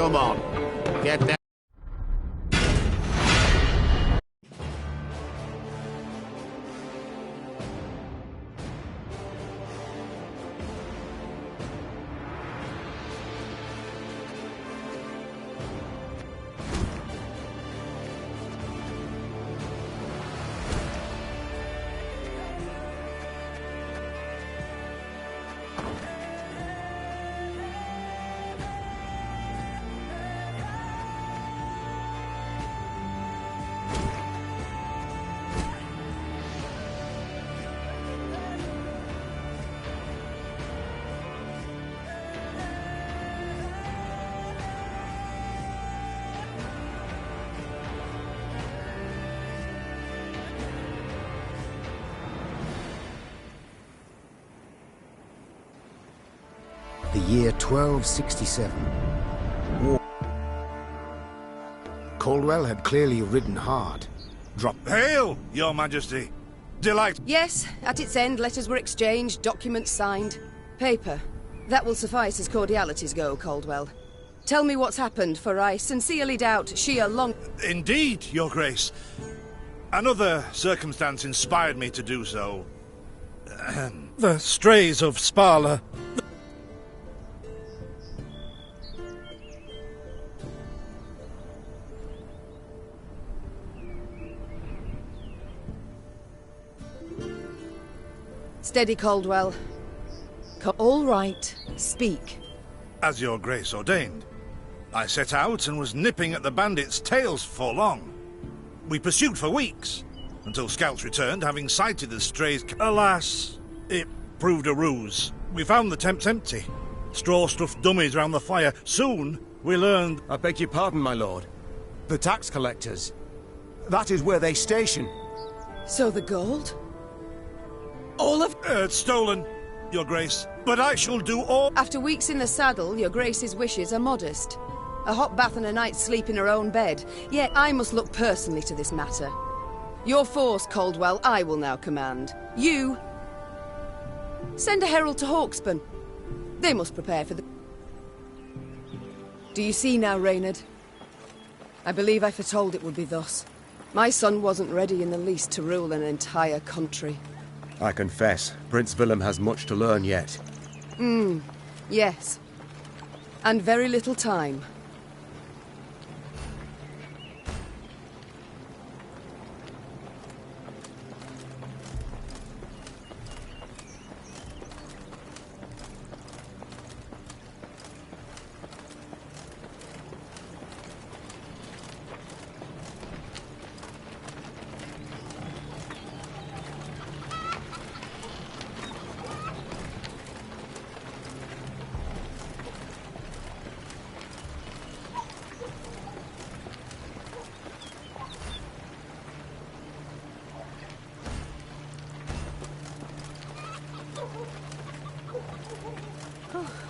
Come on. Get that. The year 1267. Caldwell had clearly ridden hard. Hail, Your Majesty! Delight. Yes, at its end, letters were exchanged, documents signed. Paper. That will suffice as cordialities go, Caldwell. Tell me what's happened, for I sincerely doubt sheer long... Indeed, Your Grace. Another circumstance inspired me to do so. The strays of Sparla. Steady, Caldwell. All right, speak. As Your Grace ordained. I set out and was nipping at the bandits' tails for long. We pursued for weeks, until scouts returned, having sighted the strays. Alas, it proved a ruse. We found the tents empty. Straw-stuffed dummies round the fire. Soon, we learned... I beg your pardon, my lord. The tax collectors. That is where they station. So the gold? All of... It's stolen, Your Grace. But I shall do all... After weeks in the saddle, Your Grace's wishes are modest. A hot bath and a night's sleep in her own bed. Yet I must look personally to this matter. Your force, Caldwell, I will now command. You... send a herald to Hawksburn. They must prepare for the... Do you see now, Reynard? I believe I foretold it would be thus. My son wasn't ready in the least to rule an entire country. I confess, Prince Willem has much to learn yet. Yes. And very little time.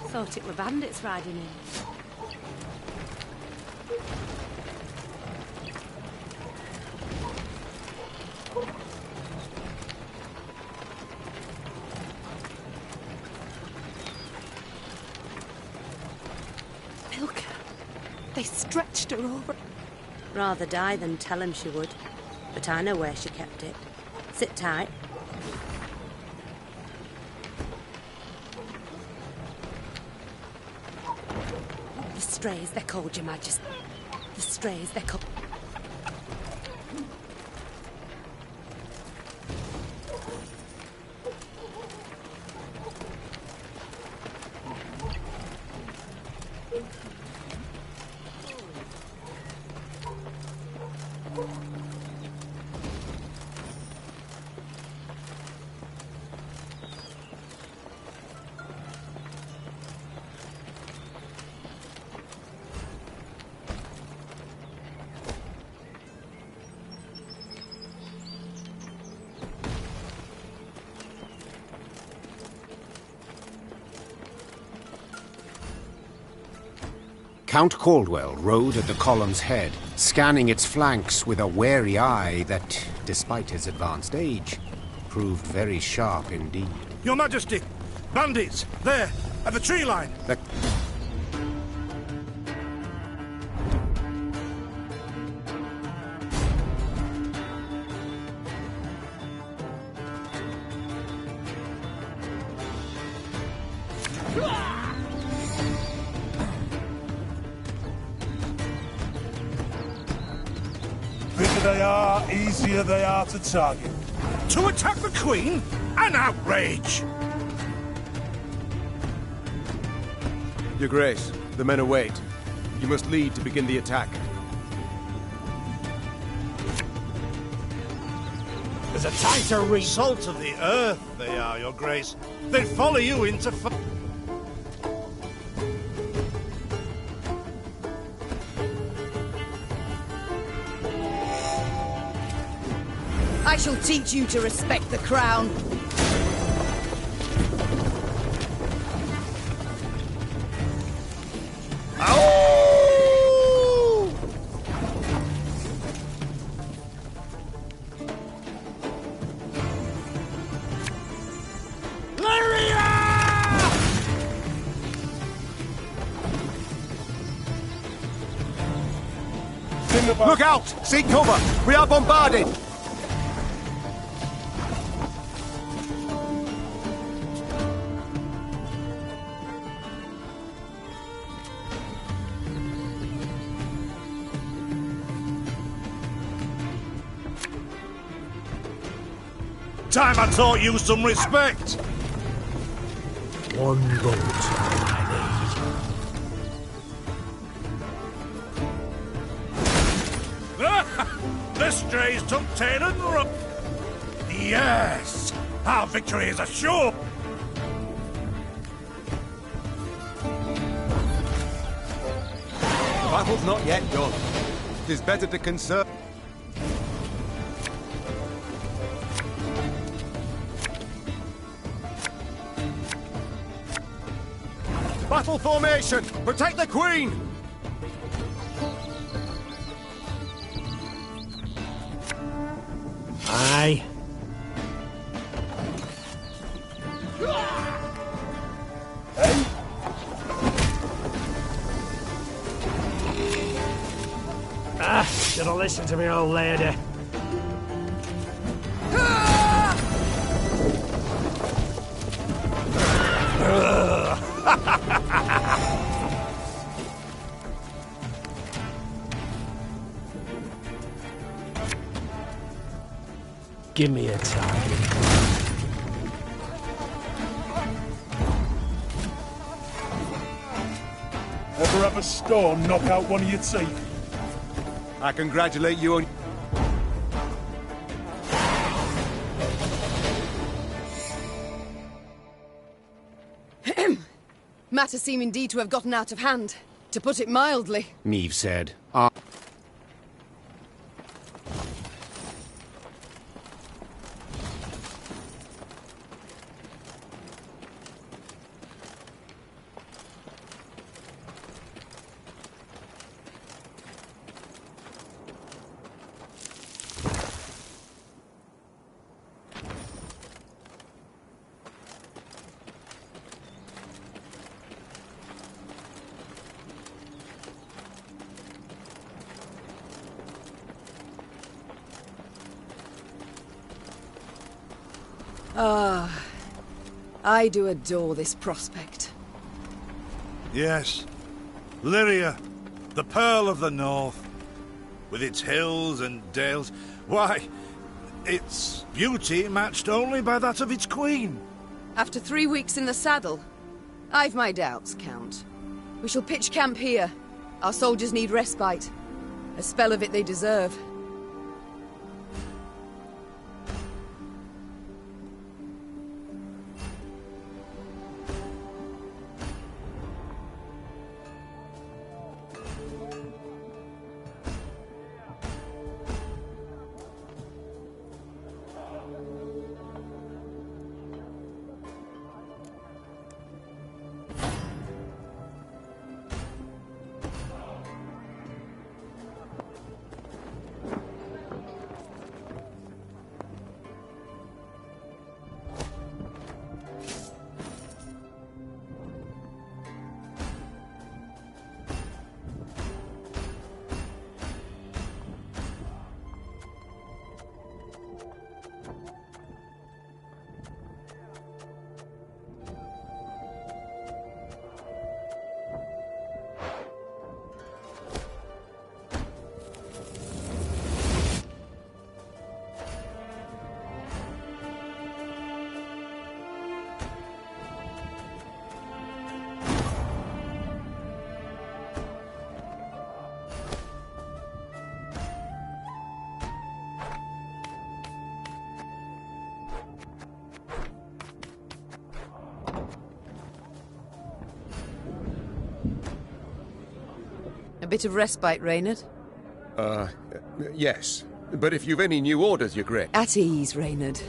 Thought it were bandits riding in. Milka. They stretched her over. Rather die than tell him she would. But I know where she kept it. Sit tight. The strays, they're called, Your Majesty. The strays, they're called... Count Caldwell rode at the column's head, scanning its flanks with a wary eye that, despite his advanced age, proved very sharp indeed. Your Majesty! Bandits! There! At the tree line! they are, easier they are to target. To attack the Queen? An outrage! Your Grace, the men await. You must lead to begin the attack. There's a tighter reach. Salt of the earth they are, Your Grace. They'd follow you into I shall teach you to respect the crown. Look out! Seek cover! We are bombarded! time I taught you some respect. One boat. The strays took tail and run. Yes, our victory is assured. The battle's not yet done. It is better to conserve. Battle formation! Protect the Queen! Aye. Should have listened to me, old lady. Give me a target. Ever have a storm knock out one of your teeth? I congratulate you on... Matters seem indeed to have gotten out of hand, to put it mildly. Niamh said. I do adore this prospect. Yes, Lyria, the Pearl of the North, with its hills and dales. Why, its beauty matched only by that of its queen. After 3 weeks in the saddle, I've my doubts, Count. We shall pitch camp here. Our soldiers need respite. A spell of it they deserve. bit of respite, Reynard? Yes. But if you've any new orders, Your Grace. At ease, Reynard.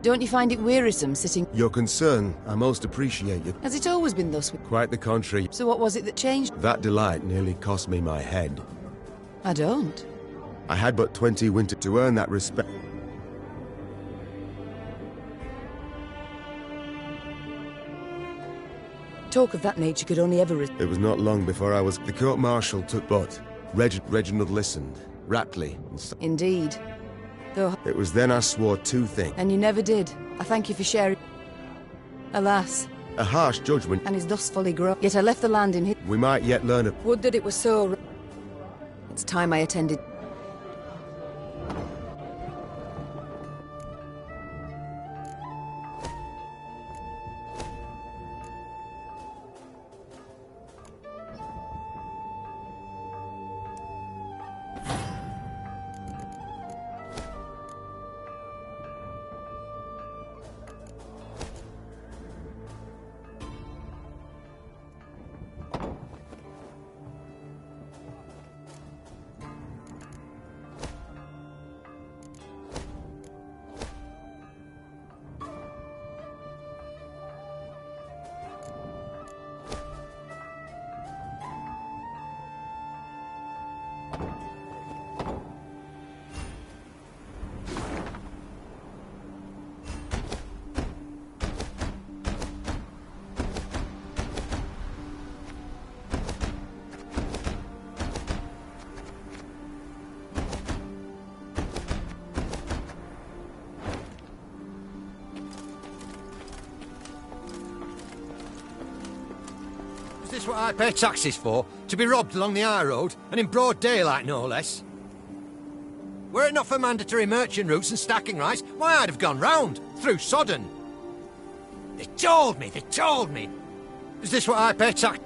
Don't you find it wearisome sitting... Your concern, I most appreciate it. Has it always been thus? Quite the contrary. So what was it that changed? That delight nearly cost me my head. I don't. I had but 20 winter to earn that respect. Talk of that nature could only ever... It was not long before I was... The court-martial took but... Reginald listened. Raptly. Indeed. Though... It was then I swore two things. And you never did. I thank you for sharing... Alas. A harsh judgment. And is thus fully grown. Yet I left the land in his... We might yet learn of... Would that it was so... It's time I attended... Is this what I pay taxes for? To be robbed along the high road, and in broad daylight, no less? Were it not for mandatory merchant routes and stacking rights, why, I'd have gone round, through Sodden. They told me! Is this what I pay tax...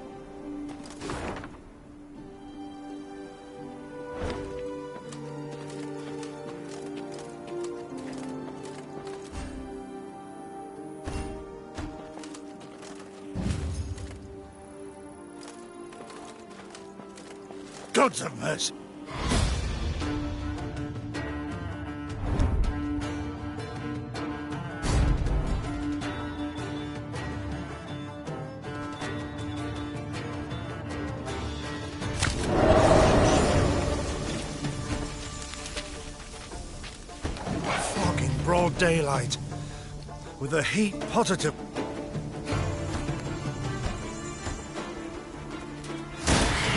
Gods of mercy! Fucking broad daylight, with the heat positive.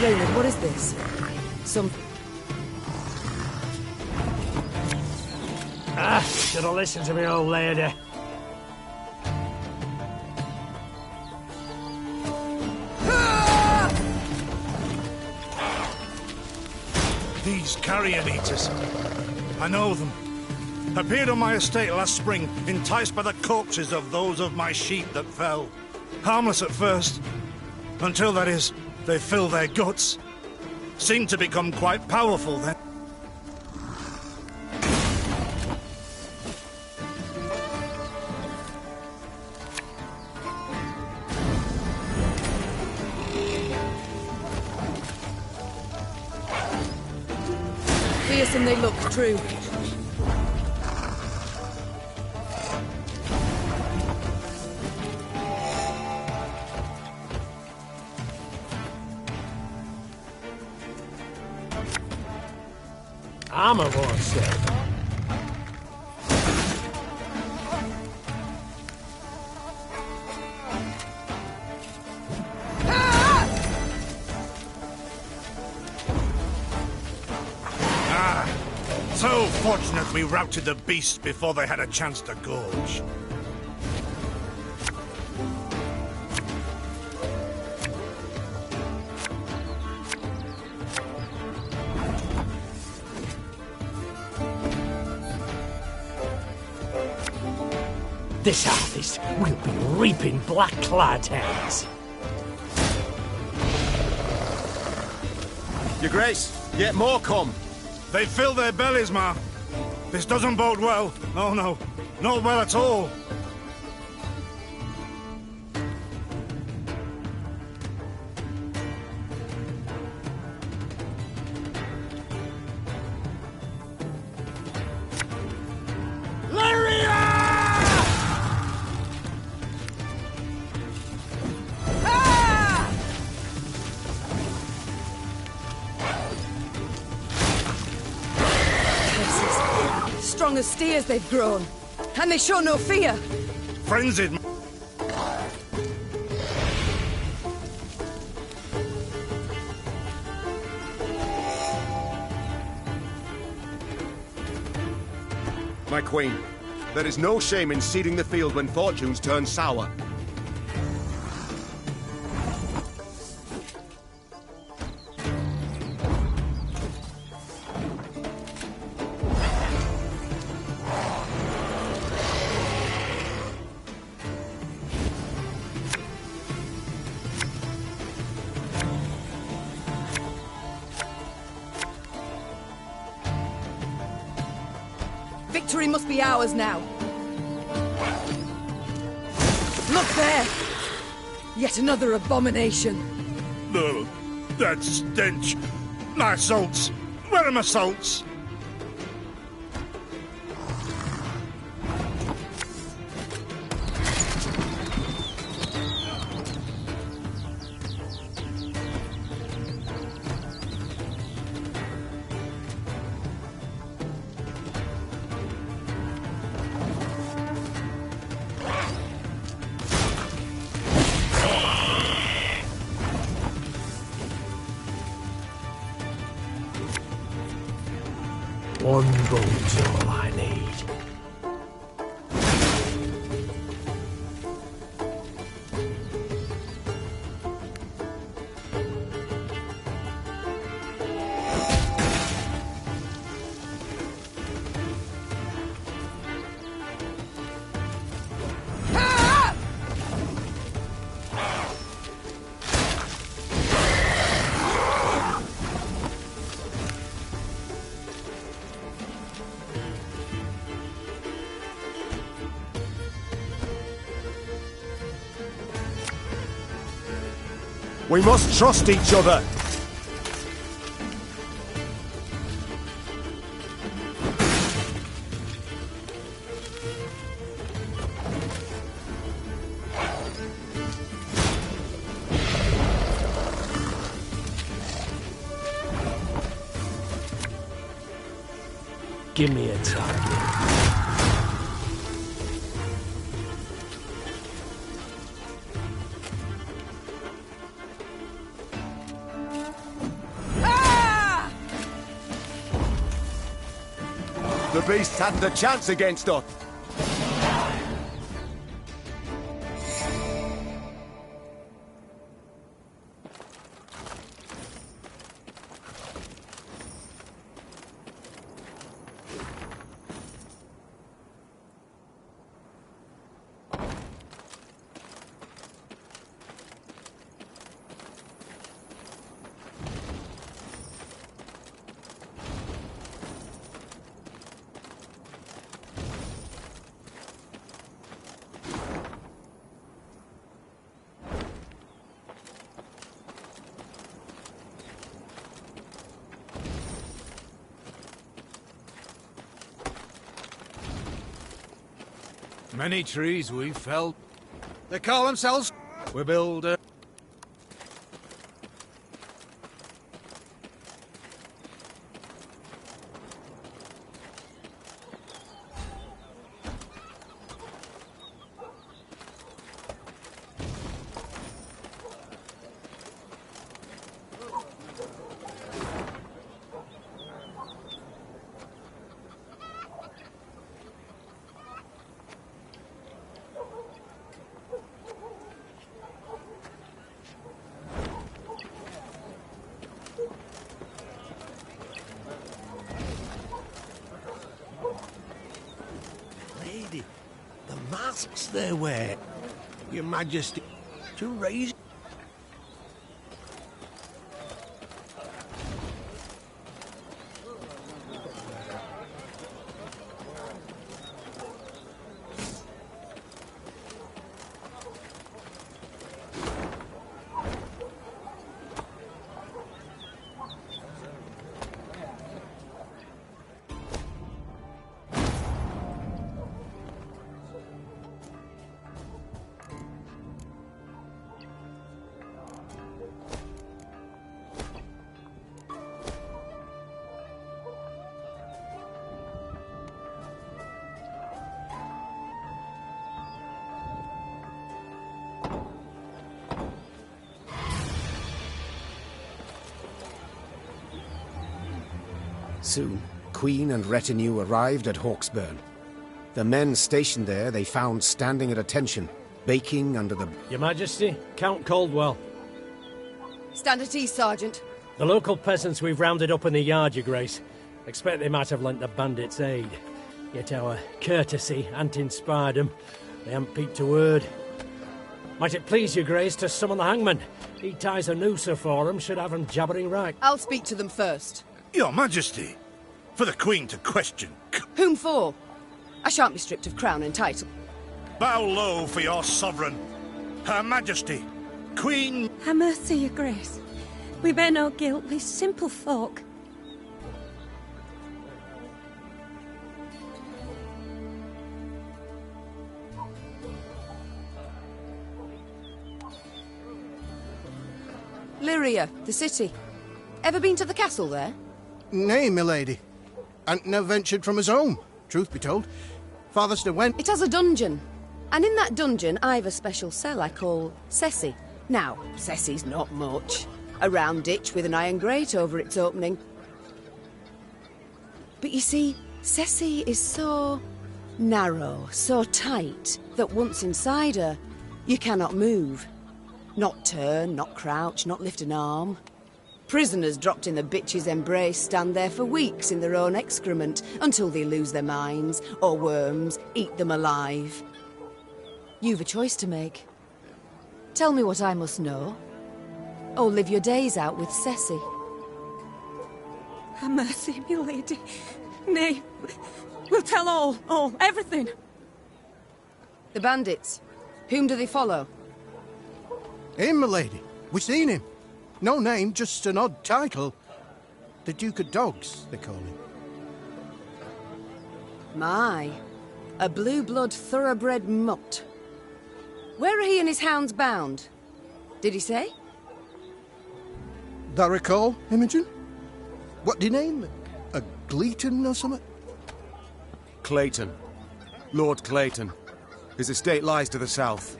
Reynard, what is this? Some... Should have listened to me old lady. These carrion eaters. I know them. Appeared on my estate last spring, enticed by the corpses of those of my sheep that fell. Harmless at first, until, that is, they fill their guts. Seem to become quite powerful then. Fearsome they look, true. I'm a more safe. So fortunate we routed the beasts before they had a chance to gorge. This harvest, we'll be reaping black-clad heads. Your Grace, yet more come. They fill their bellies, ma. This doesn't bode well. Oh, no. Not well at all. strong as steers they've grown. And they show no fear. Frenzied. My queen, there is no shame in ceding the field when fortunes turn sour. Victory must be ours now. Look there! Yet another abomination. No, that stench. My salts. Where are my salts? One boat's all I need. We must trust each other. Give me a target. The beast hadn't a chance against us. Many trees we felled. They call themselves... We build a... Lady, the masks they wear. Your Majesty, to raise... soon, Queen and retinue arrived at Hawksburn. The men stationed there they found standing at attention, baking under the... Your Majesty, Count Caldwell. Stand at ease, Sergeant. The local peasants we've rounded up in the yard, Your Grace. Expect they might have lent the bandits aid. Yet our courtesy hadn't inspired them. They haven't peeped a word. Might it please Your Grace to summon the hangman? He ties a noose for them, should have them jabbering right. I'll speak to them first. Your Majesty, for the Queen to question. Whom for? I shan't be stripped of crown and title. Bow low for your sovereign. Her Majesty, Queen... Ha' mercy, Your Grace. We bear no guilt, we simple folk. Lyria, the city. Ever been to the castle there? Nay, milady. Ant never ventured from his home, truth be told. Farthest went... It has a dungeon. And in that dungeon, I've a special cell I call Ceci. Now, Ceci's not much. A round ditch with an iron grate over its opening. But you see, Ceci is so narrow, so tight, that once inside her, you cannot move. Not turn, not crouch, not lift an arm. Prisoners dropped in the bitch's embrace stand there for weeks in their own excrement until they lose their minds, or worms eat them alive. You've a choice to make. Tell me what I must know, or live your days out with Ceci. Ha' mercy, me lady. Nay, we'll tell all, everything. The bandits. Whom do they follow? Him, milady. We seen him. No name, just an odd title. The Duke of Dogs, they call him. My, a blue-blood thoroughbred mutt. Where are he and his hounds bound? Did he say? Thou recall, Imogen? What do you name? A Gleeton or something? Clayton. Lord Clayton. His estate lies to the south.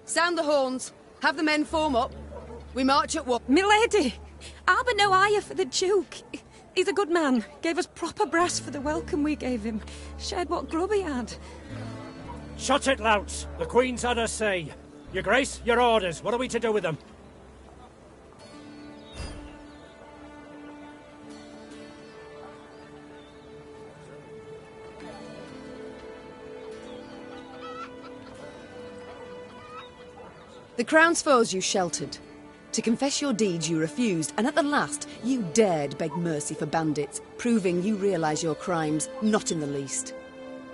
Sound the horns. Have the men form up. We march at what? Milady! I'll be no higher for the Duke. He's a good man. Gave us proper brass for the welcome we gave him. Shared what grub he had. Shut it, louts. The Queen's had her say. Your Grace, your orders. What are we to do with them? The Crown's foes you sheltered. To confess your deeds you refused, and at the last you dared beg mercy for bandits, proving you realise your crimes not in the least.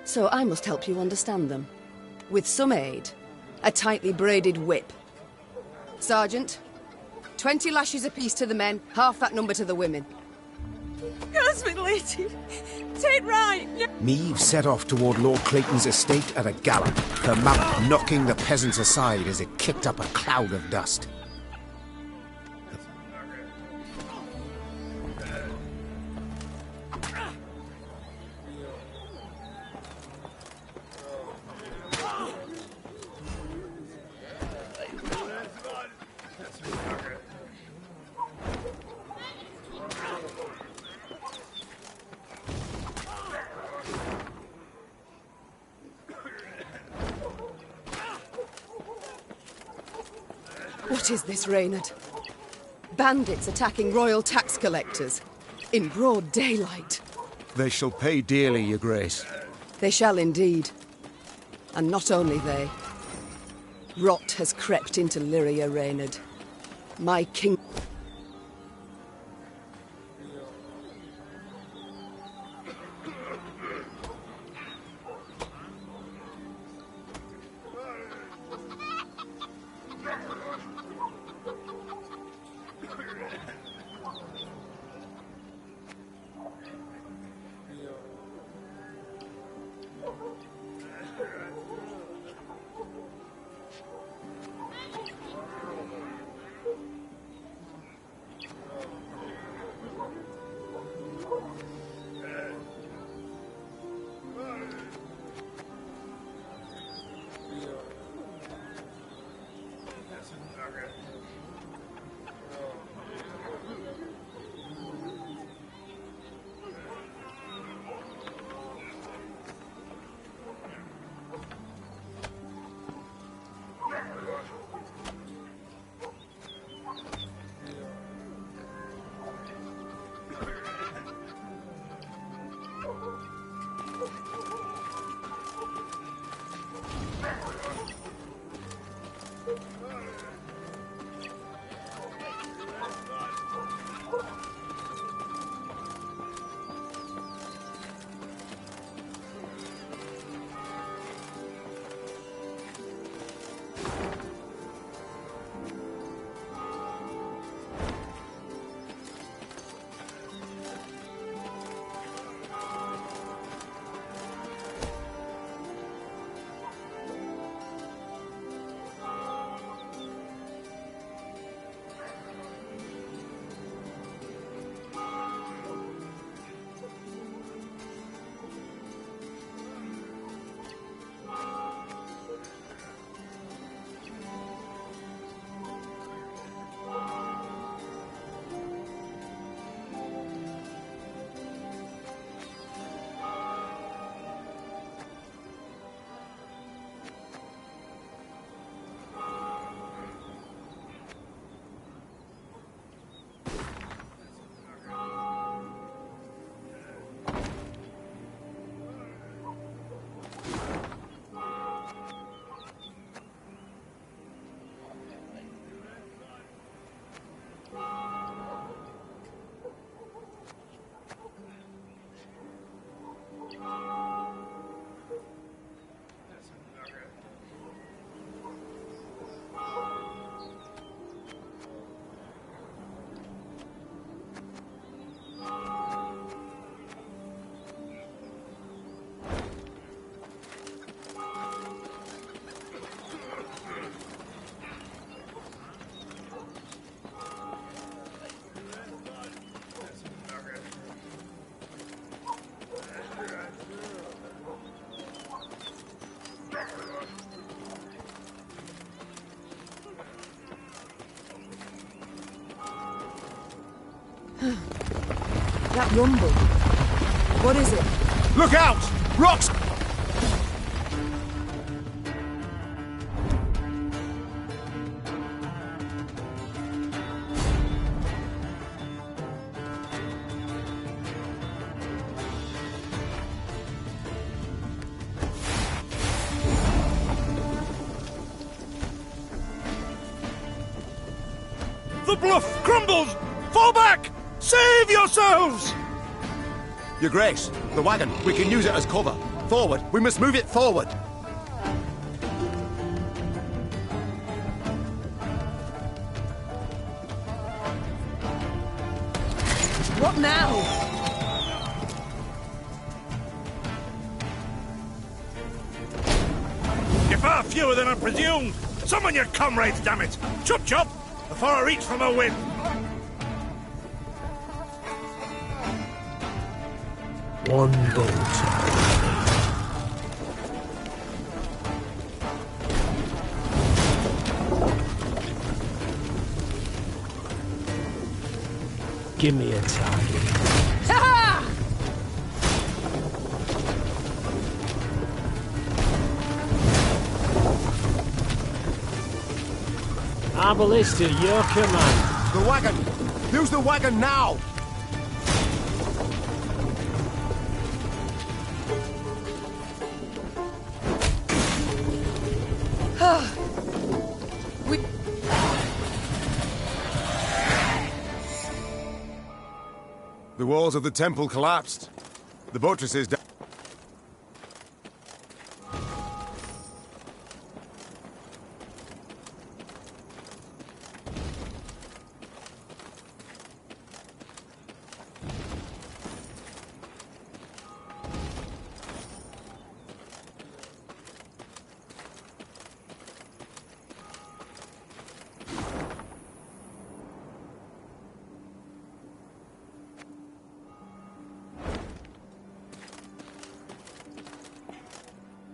So I must help you understand them. With some aid. A tightly braided whip. Sergeant, 20 lashes apiece to the men, half that number to the women. Yes, me lady. Take right. Meave set off toward Lord Clayton's estate at a gallop, her mount knocking the peasants aside as it kicked up a cloud of dust. What is this, Reynard? Bandits attacking royal tax collectors. In broad daylight. They shall pay dearly, Your Grace. They shall indeed. And not only they. Rot has crept into Lyria, Reynard. My king... That rumble. What is it? Look out! Rocks! The bluff crumbles! Fall back! Save yourselves! Your Grace, the wagon. We can use it as cover. Forward. We must move it forward. What now? You're far fewer than I presumed! Summon your comrades, damn it! Chop chop! Before I reach for my whip! One bolt. Give me a target. Ha! Arbalist at your command. The wagon! Use the wagon now! We... The walls of the temple collapsed. The buttresses down.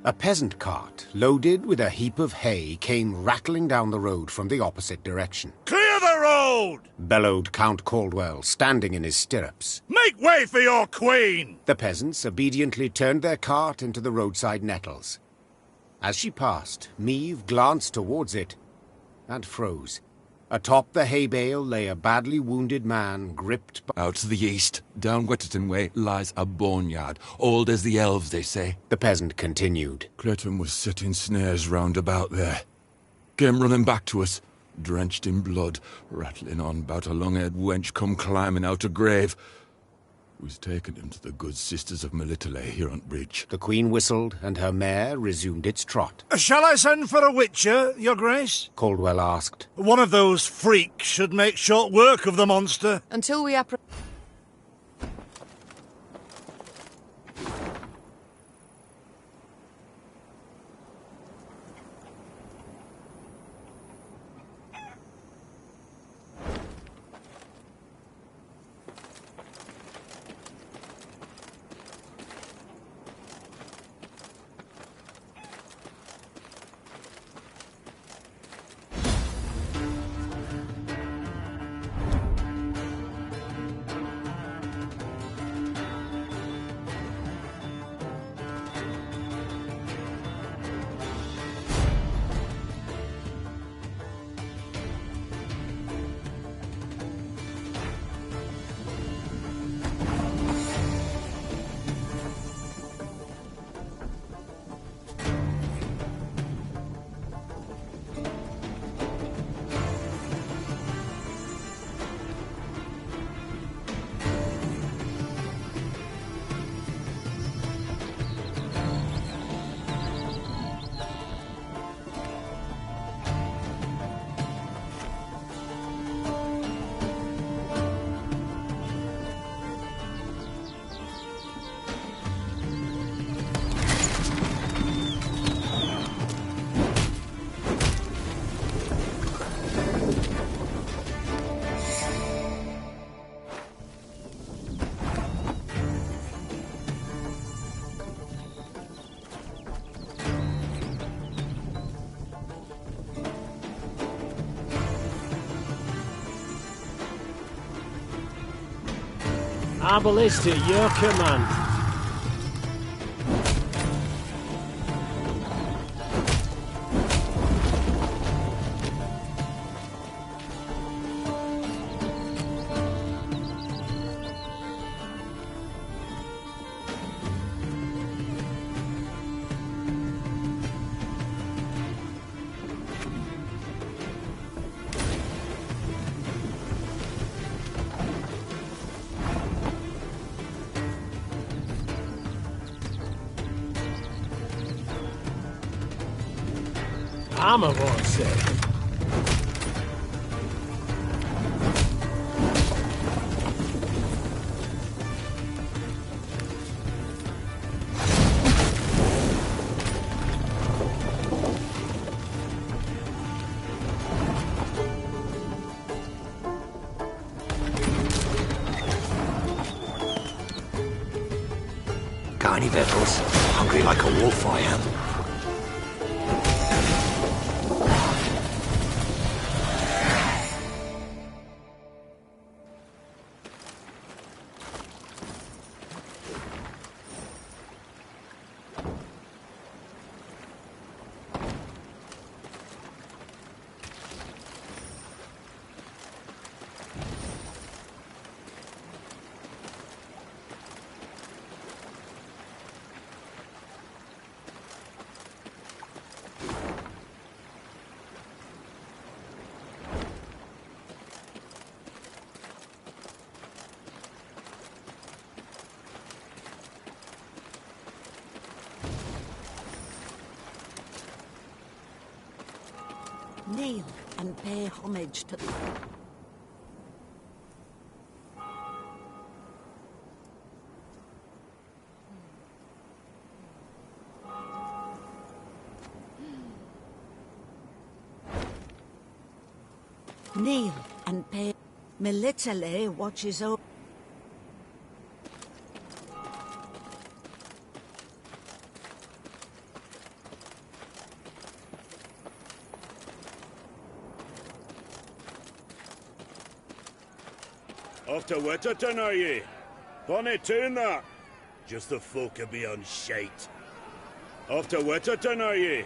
A peasant cart, loaded with a heap of hay, came rattling down the road from the opposite direction. Clear the road! Bellowed Count Caldwell, standing in his stirrups. Make way for your queen! The peasants obediently turned their cart into the roadside nettles. As she passed, Meve glanced towards it and froze. Atop the hay bale lay a badly wounded man, gripped by... Out to the east, down Wetterton way, lies a boneyard. Old as the elves, they say. The peasant continued. Clayton was setting snares round about there. Came running back to us, drenched in blood, rattling on about a long-haired wench come climbing out a grave. We's taken him to the good sisters of Melitele here on bridge. The Queen whistled, and her mare resumed its trot. Shall I send for a witcher, your grace? Caldwell asked. One of those freaks should make short work of the monster. Until we Our ballista at your command. Armor won't say. Got any victuals? Hungry like a wolf I am. Kneel and pay homage to the... Kneel and pay... Melitele watches over... Off to Witterton, are ye? Bonny tune, that. Just the folk of beyond shite. Off to Witterton, are ye?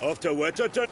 Off to Witterton.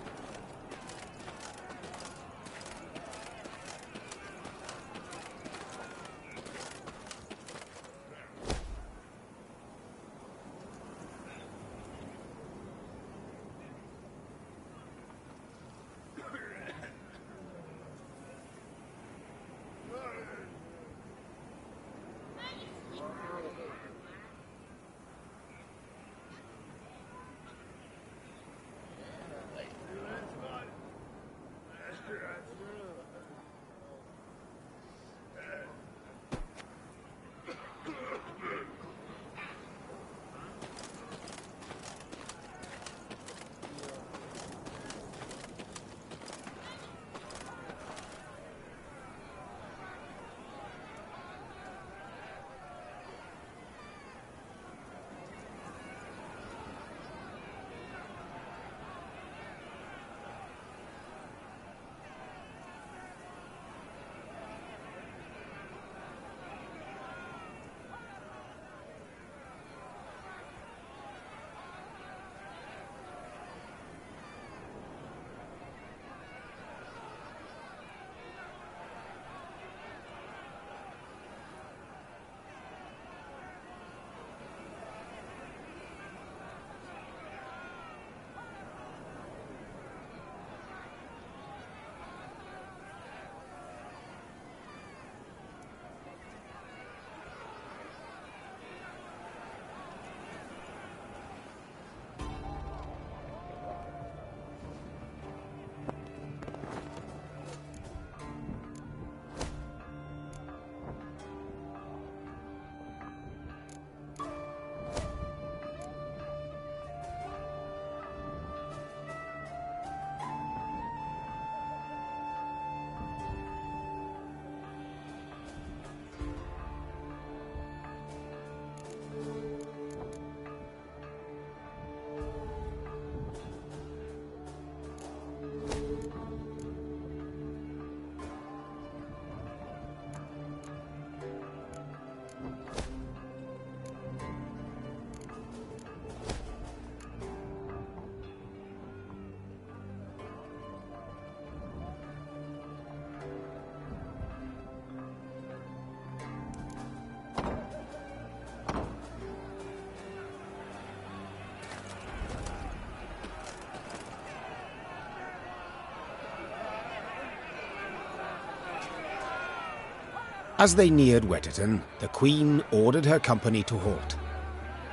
As they neared Wetterton, the Queen ordered her company to halt.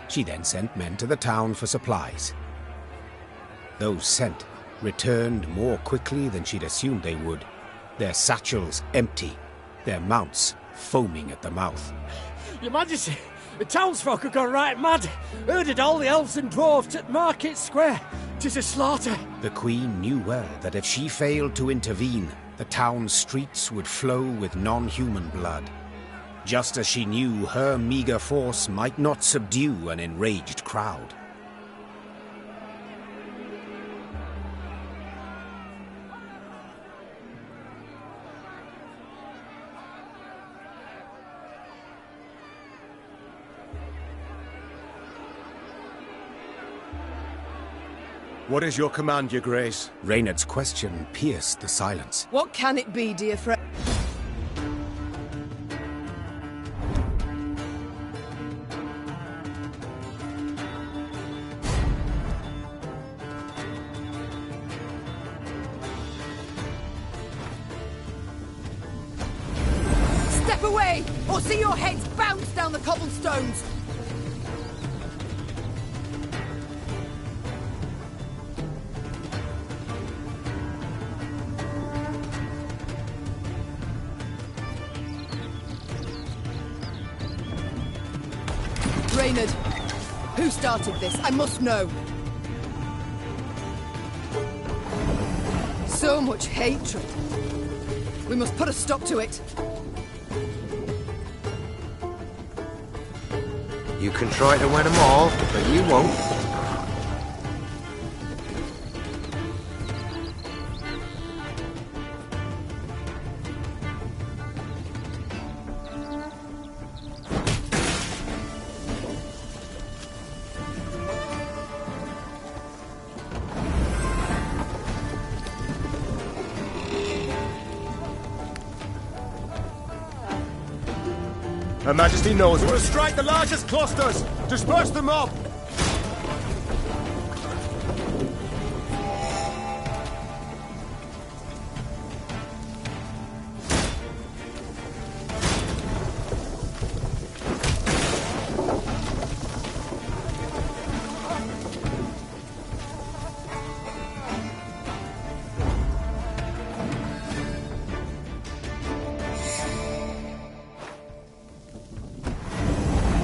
She then sent men to the town for supplies. Those sent returned more quickly than she'd assumed they would, their satchels empty, their mounts foaming at the mouth. Your Majesty, the townsfolk have gone right mad. Herded all the elves and dwarves at Market Square. 'Tis a slaughter. The Queen knew well that if she failed to intervene, the town's streets would flow with non-human blood. Just as she knew her meager force might not subdue an enraged crowd. What is your command, Your Grace? Reynard's question pierced the silence. What can it be, dear friend? Step away, or see your heads bounce down the cobblestones! Reynard, who started this? I must know. So much hatred. We must put a stop to it. You can try to win them all, but you won't. Her Majesty knows we will strike the largest clusters! Disperse the mob!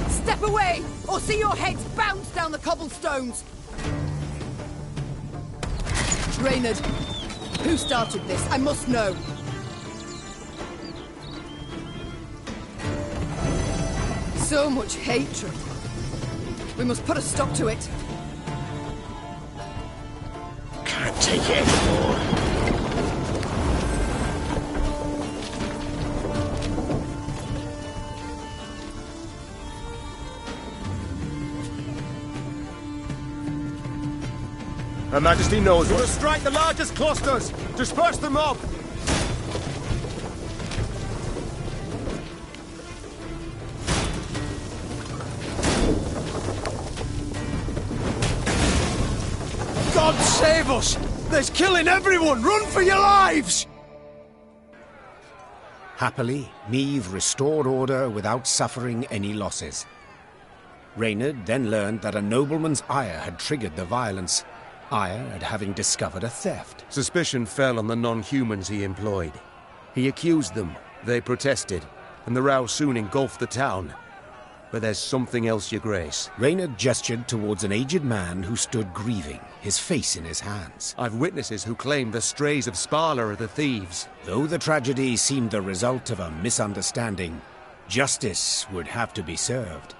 Step away, or see your heads bounce down the cobblestones! Reynard, who started this? I must know. So much hatred. We must put a stop to it. Can't take it anymore. Her Majesty knows we will strike the largest clusters! Disperse the mob! God save us! There's killing everyone! Run for your lives! Happily, Meve restored order without suffering any losses. Reynard then learned that a nobleman's ire had triggered the violence. Ire at having discovered a theft. Suspicion fell on the non-humans he employed. He accused them, they protested, and the row soon engulfed the town. But there's something else, Your Grace. Reynard gestured towards an aged man who stood grieving, his face in his hands. I've witnesses who claim the strays of Sparla are the thieves. Though the tragedy seemed the result of a misunderstanding, justice would have to be served.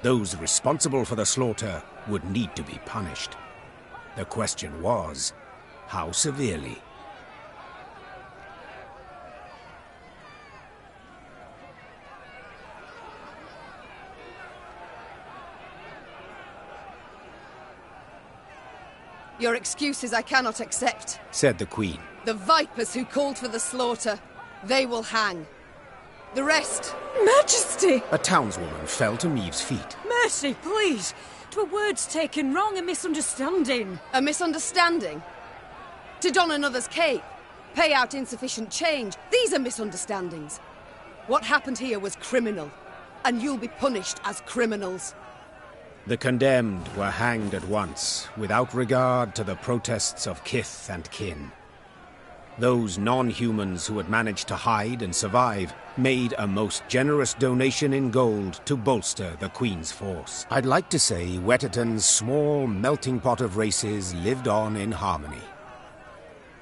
Those responsible for the slaughter would need to be punished. The question was, how severely? Your excuses I cannot accept, said the Queen. The vipers who called for the slaughter, they will hang. The rest... Majesty! A townswoman fell to Meve's feet. Mercy, please! 'Twere words taken wrong, a misunderstanding. A misunderstanding? To don another's cape, pay out insufficient change. These are misunderstandings. What happened here was criminal, and you'll be punished as criminals. The condemned were hanged at once, without regard to the protests of kith and kin. Those non-humans who had managed to hide and survive made a most generous donation in gold to bolster the Queen's force. I'd like to say Weterton's small melting pot of races lived on in harmony.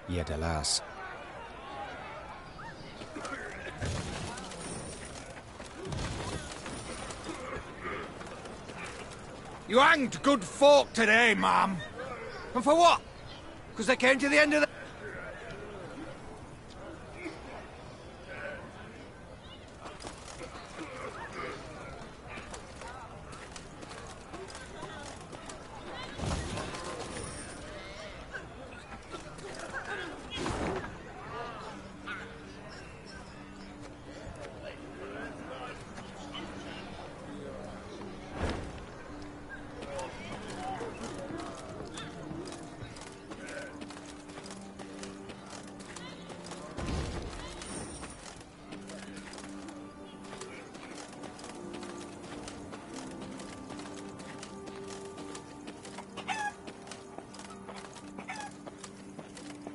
Yet alas... You hanged good folk today, ma'am. And for what? Because they came to the end of the...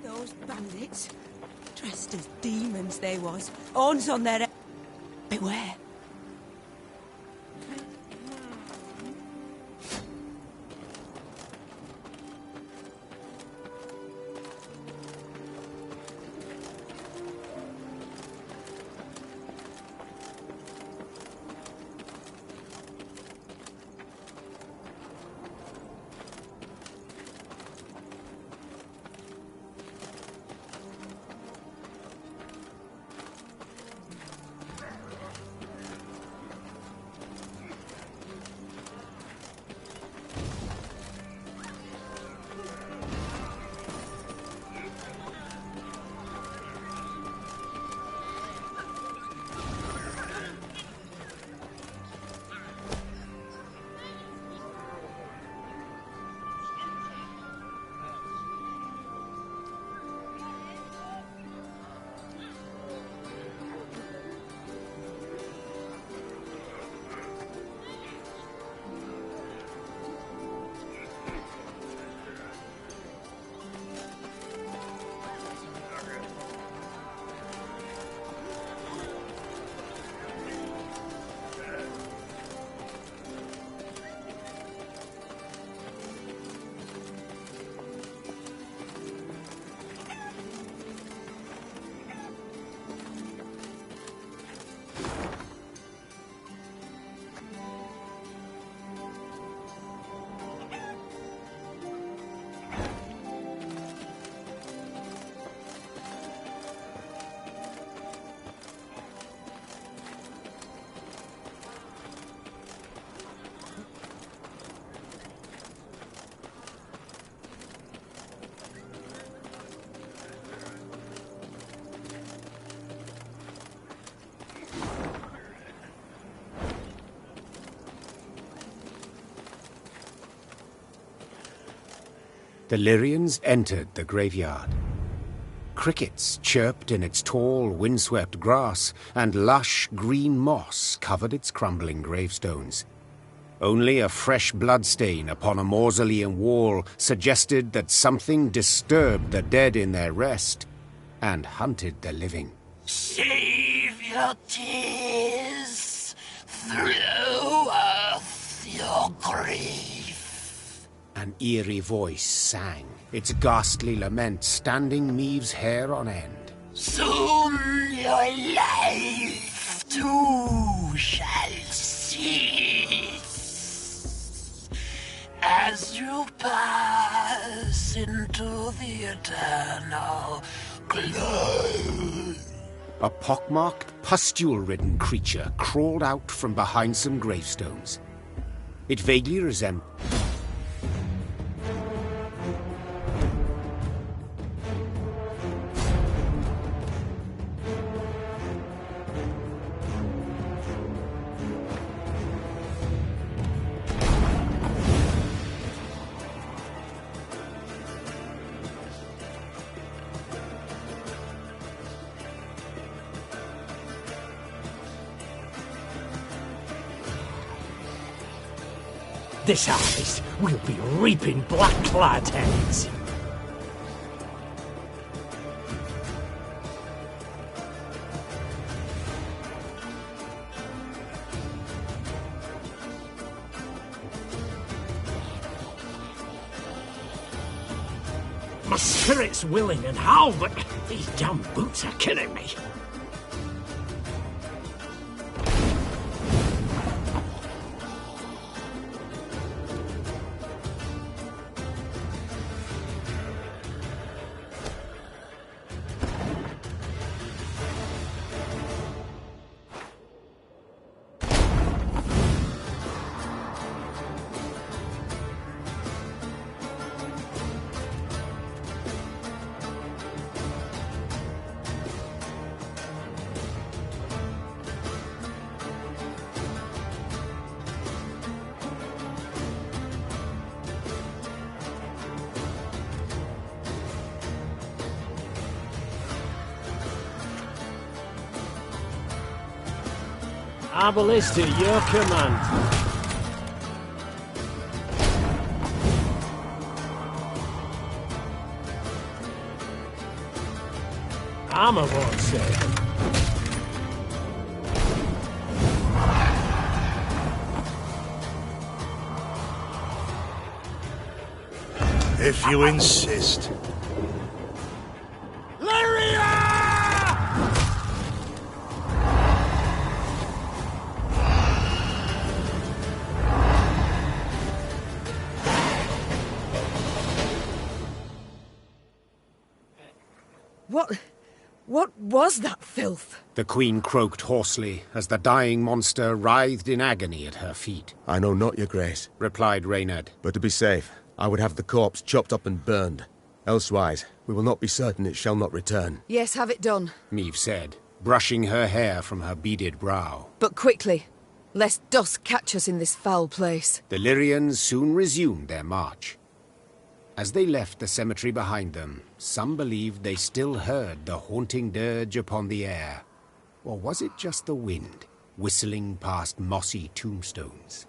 Those bandits, dressed as demons they was, horns on their head. Beware. The Lyrians entered the graveyard. Crickets chirped in its tall, windswept grass, and lush green moss covered its crumbling gravestones. Only a fresh bloodstain upon a mausoleum wall suggested that something disturbed the dead in their rest and hunted the living. Save your tears, throw earth your grief. An eerie voice sang, its ghastly lament standing Maeve's hair on end. Soon your life too shall cease as you pass into the eternal glow. A pockmarked, pustule-ridden creature crawled out from behind some gravestones. It vaguely resembled... this harvest, we'll be reaping black-clad heads. My spirit's willing and how, but these damn boots are killing me. Arbalest at your command. Armor won't save. If you insist. What was that filth? The queen croaked hoarsely as the dying monster writhed in agony at her feet. I know not, your grace, replied Reynard. But to be safe, I would have the corpse chopped up and burned. Elsewise, we will not be certain it shall not return. Yes, have it done, Meve said, brushing her hair from her beaded brow. but quickly, lest dusk catch us in this foul place. The Lyrians soon resumed their march. As they left the cemetery behind them, some believed they still heard the haunting dirge upon the air. Or was it just the wind, whistling past mossy tombstones?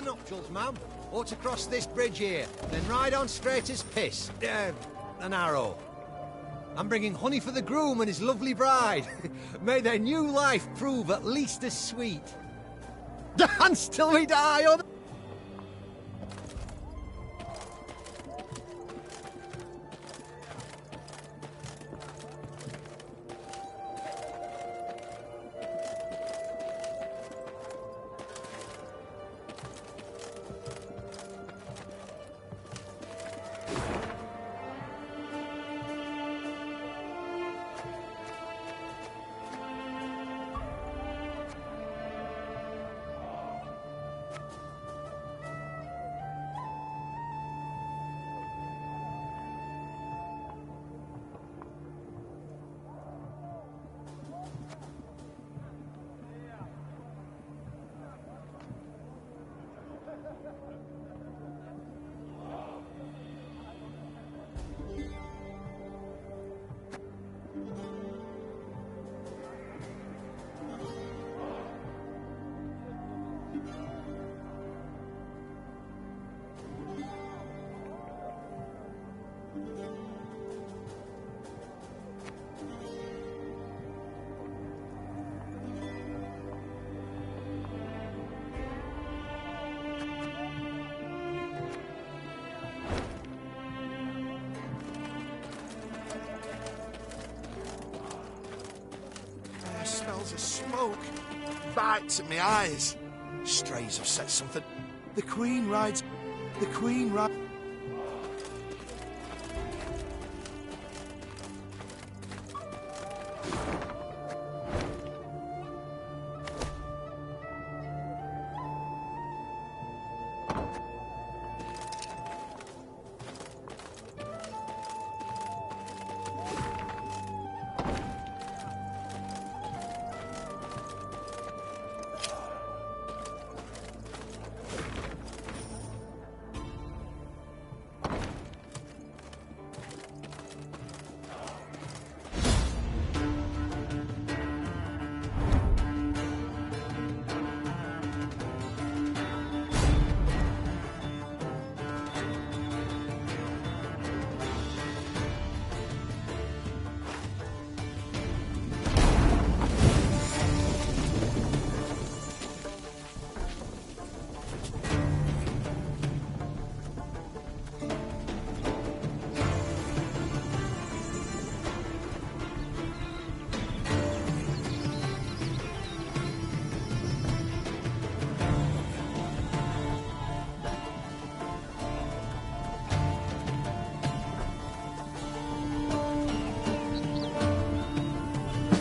nuptials, ma'am. Ought to cross this bridge here, then ride on straight as piss. An arrow. I'm bringing honey for the groom and his lovely bride. May their new life prove at least as sweet. Dance till we die, or... Smells of smoke. Bites at my eyes. Strays have said something. The Queen rides. The Queen rides.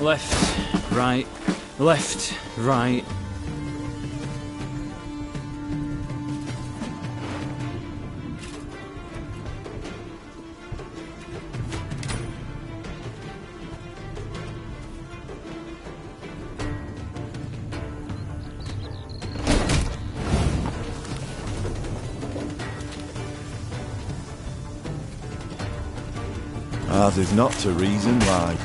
Left, right, left, right. Ours is not to reason why.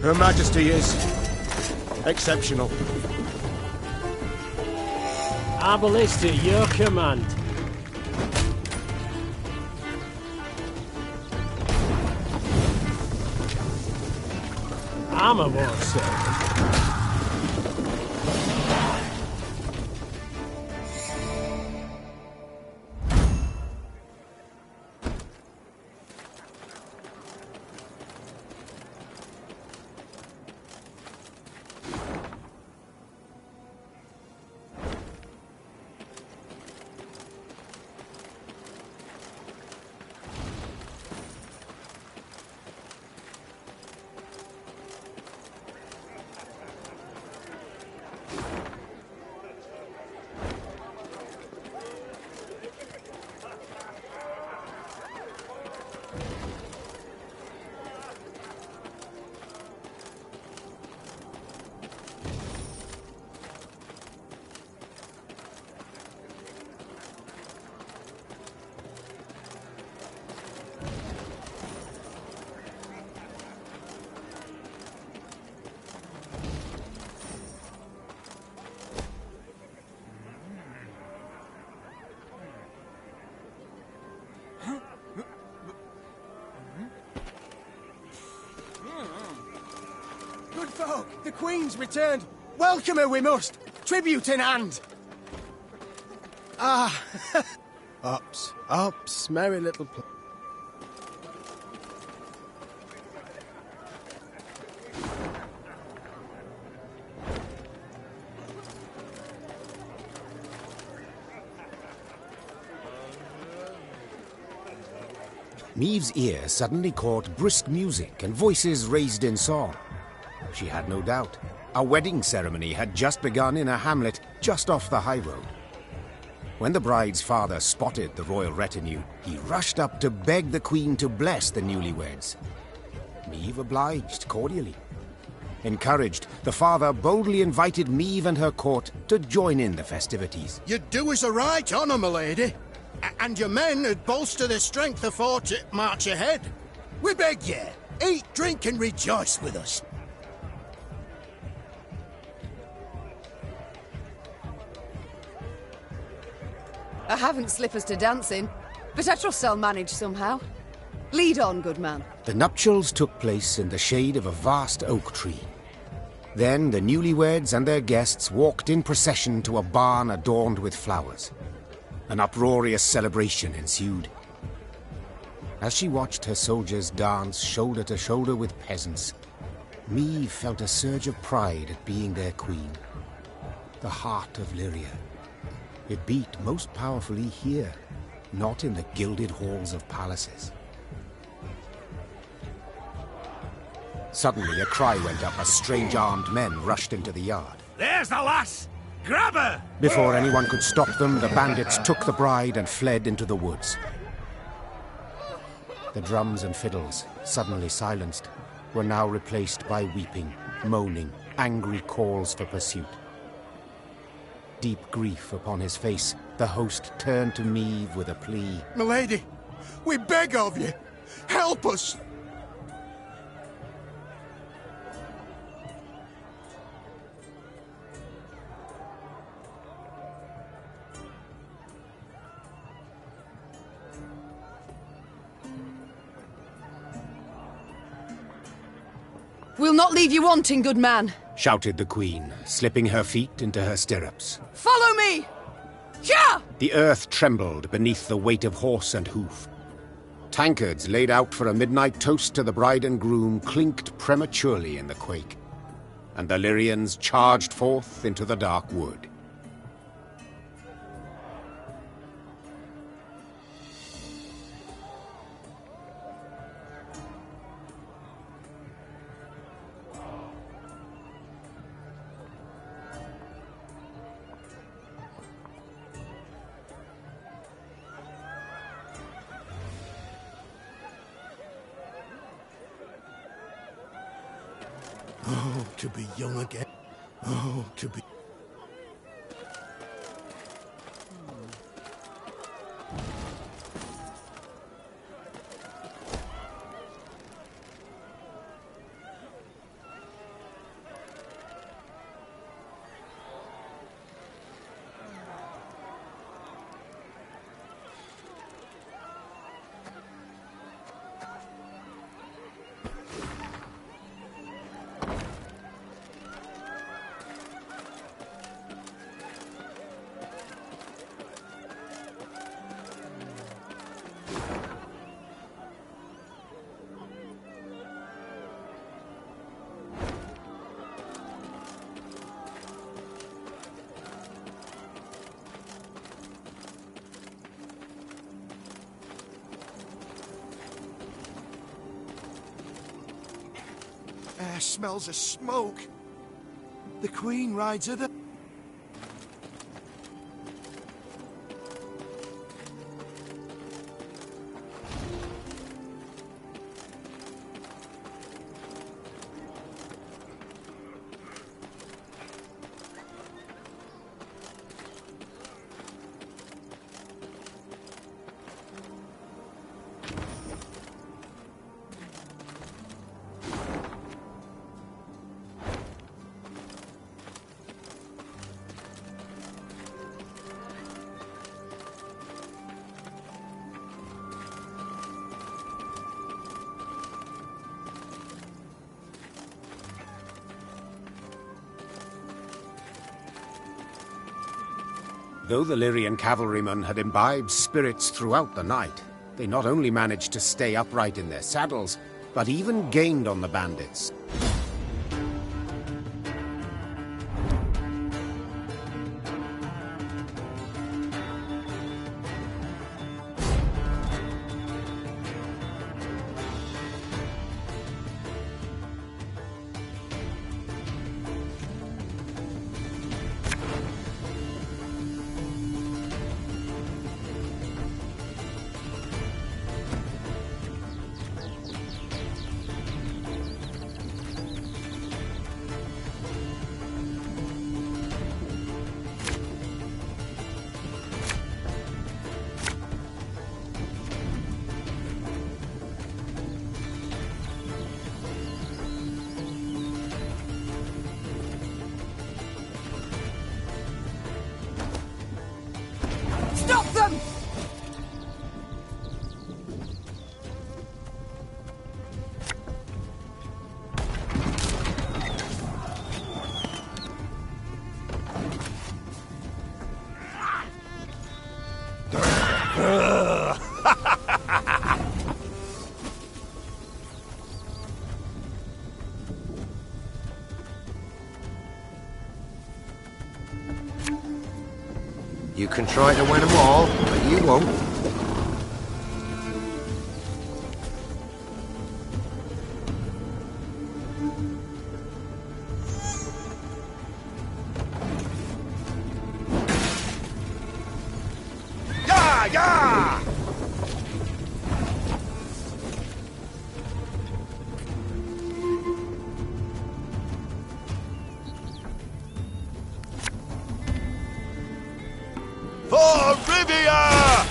Her Majesty is exceptional. Our ballista, your command. I'm a war servant. The Queen's returned. Welcome her we must. Tribute in hand. Ah. Ups, ups, merry little Maeve's ear suddenly caught brisk music and voices raised in song. She had no doubt. A wedding ceremony had just begun in a hamlet just off the high road. When the bride's father spotted the royal retinue, he rushed up to beg the Queen to bless the newlyweds. Maeve obliged cordially. Encouraged, the father boldly invited Maeve and her court to join in the festivities. You do us a right honour, my lady. And your men would bolster their strength afore to march ahead. We beg ye, eat, drink, and rejoice with us. I haven't slippers to dance in, but I trust I'll manage somehow. Lead on, good man. The nuptials took place in the shade of a vast oak tree. Then the newlyweds and their guests walked in procession to a barn adorned with flowers. An uproarious celebration ensued. As she watched her soldiers dance shoulder to shoulder with peasants, Maeve felt a surge of pride at being their queen. The heart of Lyria. It beat most powerfully here, not in the gilded halls of palaces. Suddenly a cry went up as strange armed men rushed into the yard. There's the lass! Grab her! Before anyone could stop them, the bandits took the bride and fled into the woods. The drums and fiddles, suddenly silenced, were now replaced by weeping, moaning, angry calls for pursuit. Deep grief upon his face, the host turned to Maeve with a plea. Milady, we beg of you, help us! We'll not leave you wanting, good man. Shouted the Queen, slipping her feet into her stirrups. Follow me! Yeah! The earth trembled beneath the weight of horse and hoof. Tankards laid out for a midnight toast to the bride and groom clinked prematurely in the quake, and the Lyrians charged forth into the dark wood. Oh, to be young again. Oh, to be... Air smells of smoke. The Queen rides her. Though the Lyrian cavalrymen had imbibed spirits throughout the night, they not only managed to stay upright in their saddles, but even gained on the bandits. Stop them! You can try to win them all, but you won't. Yeah, yeah! For Rivia!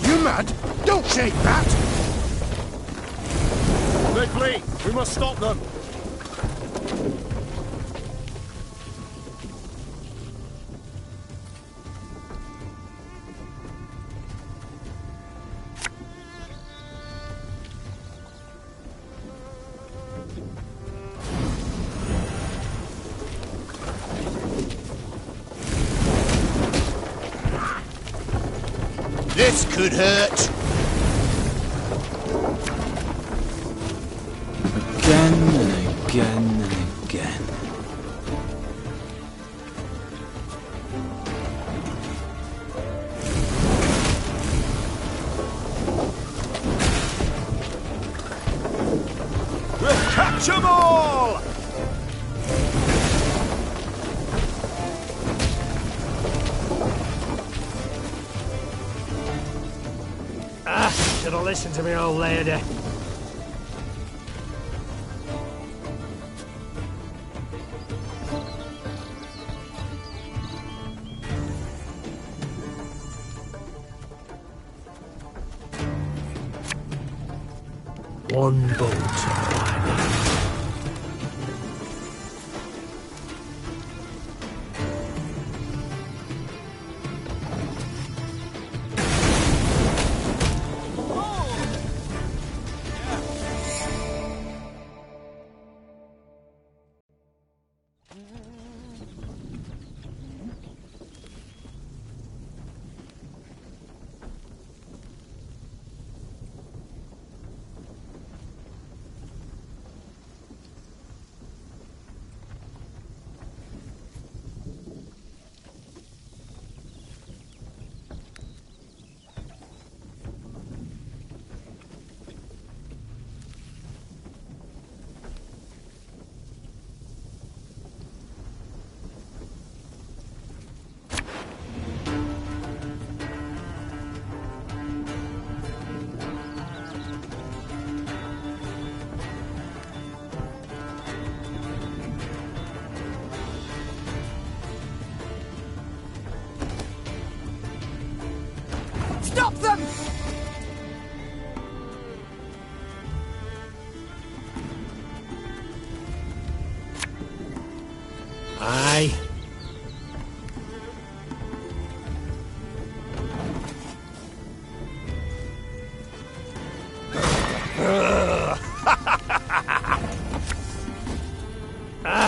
You mad? Don't shake that! They flee! We must stop them! This could hurt. Again and again and again. We'll catch them all! Should have listened to me, old lady. One bolt. Aye.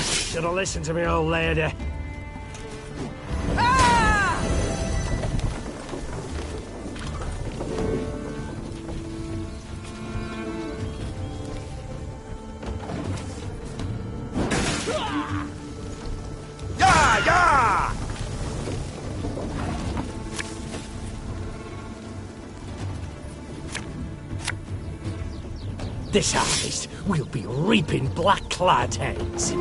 Should have listened to me old lady. This harvest, we'll be reaping black-clad heads.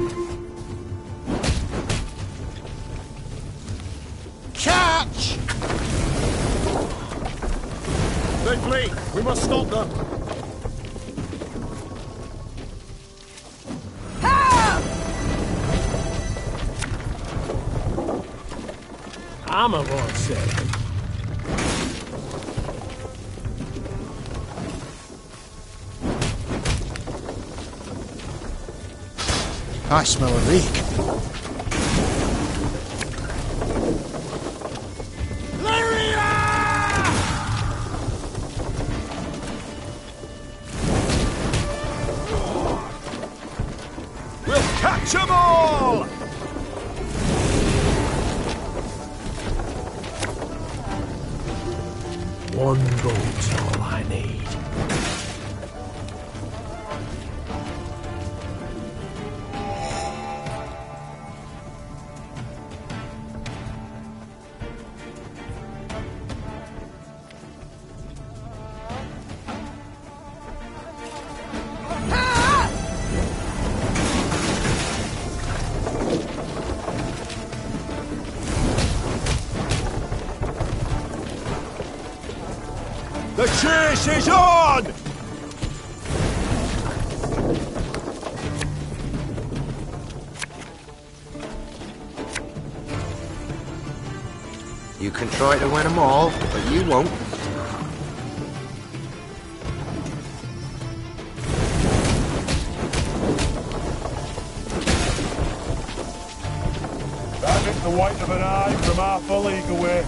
Catch! They flee! We must stop them! Armor won't save them. I smell a reek. We'll catch them all! One boat's all I need. The chase is on! You can try to win them all, but you won't. That is the white of an eye from half a league away.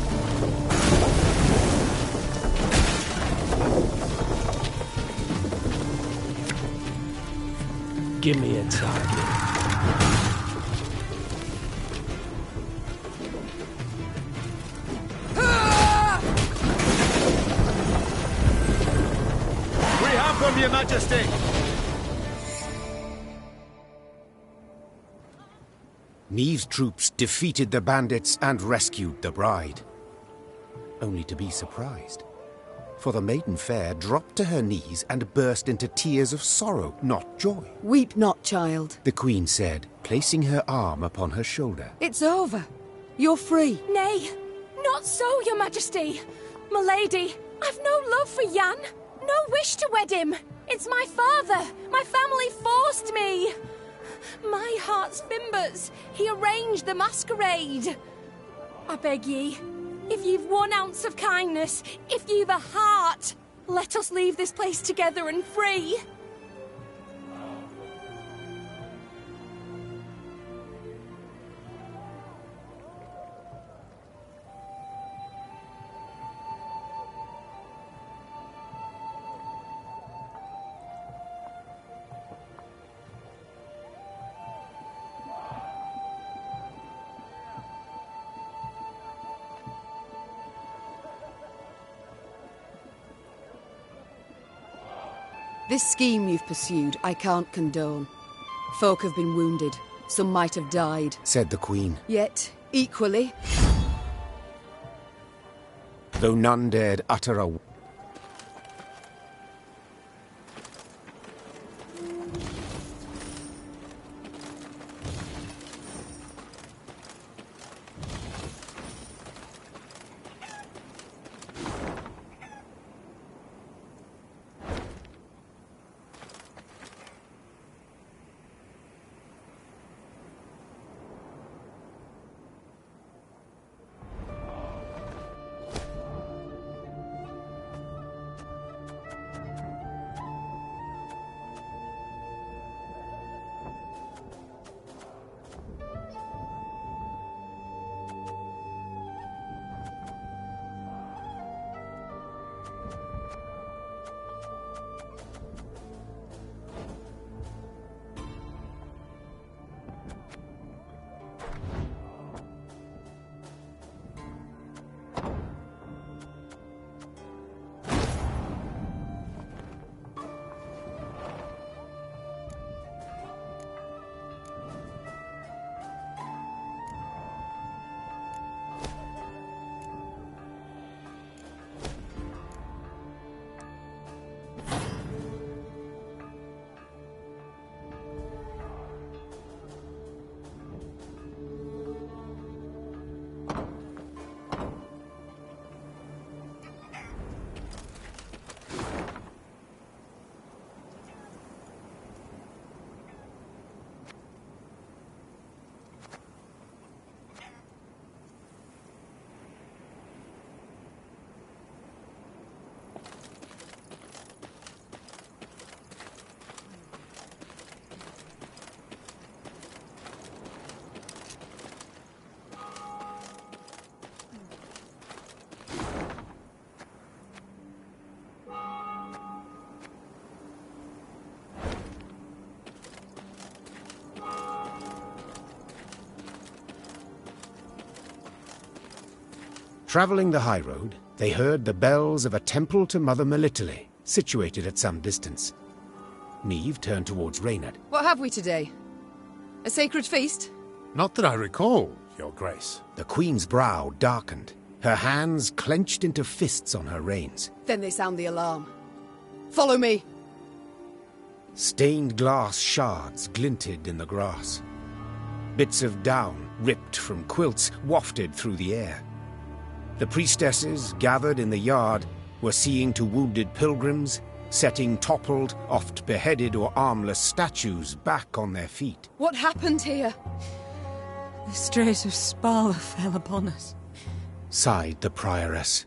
Give me a target. We have them, Your Majesty! Neve's troops defeated the bandits and rescued the bride. Only to be surprised. For the maiden fair dropped to her knees and burst into tears of sorrow, not joy. Weep not, child. The queen said, placing her arm upon her shoulder. It's over. You're free. Nay, not so, Your Majesty. My lady, I've no love for Jan. No wish to wed him. It's my father. My family forced me. My heart's fimbers. He arranged the masquerade. I beg ye, if you've 1 ounce of kindness, if you've a heart, let us leave this place together and free. This scheme you've pursued, I can't condone. Folk have been wounded. Some might have died. Said the queen. Yet, equally, Though none dared utter a Travelling the high road, they heard the bells of a temple to Mother Melitele, situated at some distance. Niamh turned towards Reynard. What have we today? A sacred feast? Not that I recall, Your Grace. The Queen's brow darkened. Her hands clenched into fists on her reins. Then they sound the alarm. Follow me! Stained glass shards glinted in the grass. Bits of down, ripped from quilts, wafted through the air. The priestesses, gathered in the yard, were seeing to wounded pilgrims, setting toppled, oft beheaded or armless statues back on their feet. What happened here? The strays of Spala fell upon us. Sighed the prioress.